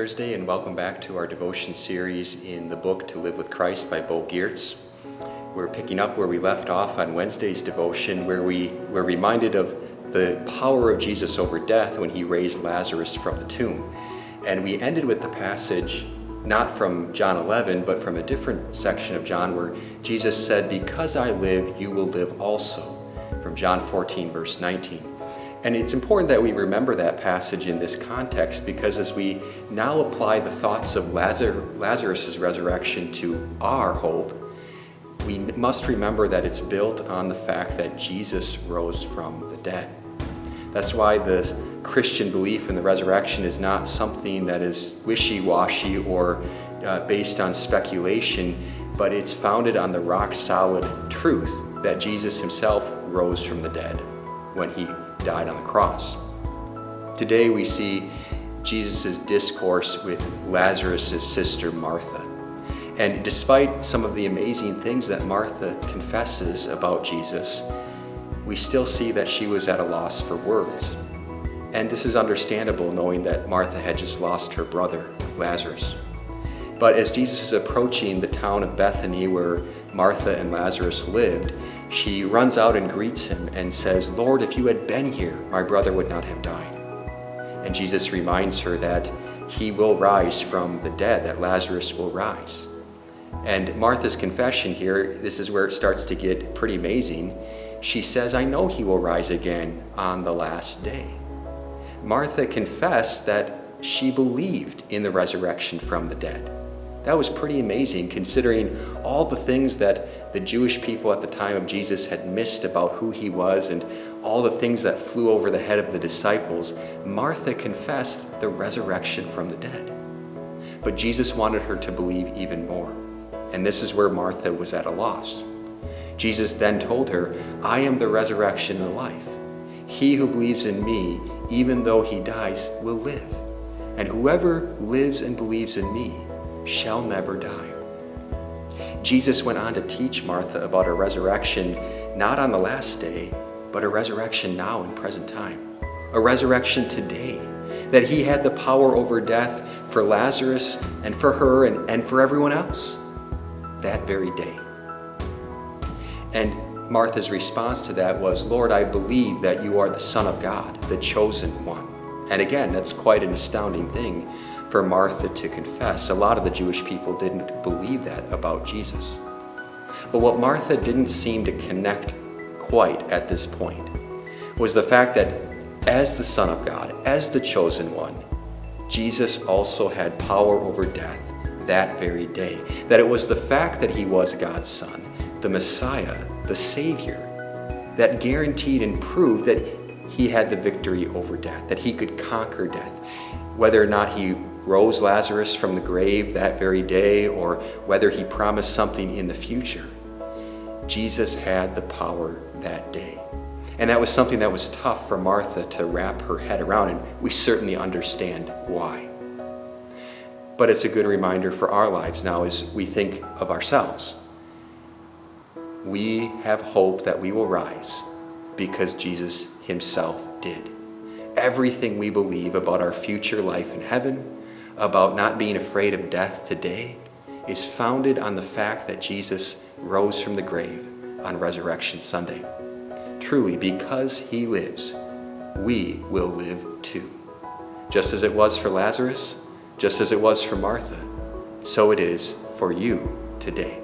Thursday, and welcome back to our devotion series in the book To Live with Christ by Giertz. We're picking up where we left off on Wednesday's devotion, where we were reminded of the power of Jesus over death when he raised Lazarus from the tomb. And we ended with the passage not from John 11, but from a different section of John where Jesus said, "Because I live, you will live also," from John 14, verse 19. And it's important that we remember that passage in this context, because as we now apply the thoughts of Lazarus' resurrection to our hope, we must remember that it's built on the fact that Jesus rose from the dead. That's why the Christian belief in the resurrection is not something that is wishy-washy or based on speculation, but it's founded on the rock-solid truth that Jesus himself rose from the dead when he died on the cross. Today we see Jesus' discourse with Lazarus' sister Martha. And despite some of the amazing things that Martha confesses about Jesus, we still see that she was at a loss for words. And this is understandable, knowing that Martha had just lost her brother, Lazarus. But as Jesus is approaching the town of Bethany where Martha and Lazarus lived, she runs out and greets him and says, "Lord, if you had been here, my brother would not have died." And Jesus reminds her that he will rise from the dead, that Lazarus will rise. And Martha's confession here, this is where it starts to get pretty amazing. She says, "I know he will rise again on the last day." Martha confessed that she believed in the resurrection from the dead. That was pretty amazing, considering all the things that the Jewish people at the time of Jesus had missed about who he was and all the things that flew over the head of the disciples. Martha confessed the resurrection from the dead. But Jesus wanted her to believe even more. And this is where Martha was at a loss. Jesus then told her, "I am the resurrection and the life. He who believes in me, even though he dies, will live. And whoever lives and believes in me shall never die." Jesus went on to teach Martha about a resurrection not on the last day, but a resurrection now in present time. A resurrection today. That he had the power over death for Lazarus and for her and for everyone else that very day. And Martha's response to that was, "Lord, I believe that you are the Son of God, the chosen one." And again, that's quite an astounding thing for Martha to confess. A lot of the Jewish people didn't believe that about Jesus. But what Martha didn't seem to connect quite at this point was the fact that as the Son of God, as the chosen one, Jesus also had power over death that very day. That it was the fact that he was God's Son, the Messiah, the Savior, that guaranteed and proved that he had the victory over death, that he could conquer death. Whether or not he rose Lazarus from the grave that very day, or whether he promised something in the future, Jesus had the power that day. And that was something that was tough for Martha to wrap her head around, and we certainly understand why. But it's a good reminder for our lives now as we think of ourselves. We have hope that we will rise because Jesus himself did. Everything we believe about our future life in heaven, about not being afraid of death today, is founded on the fact that Jesus rose from the grave on Resurrection Sunday. Truly, because he lives, we will live too. Just as it was for Lazarus, just as it was for Martha, so it is for you today.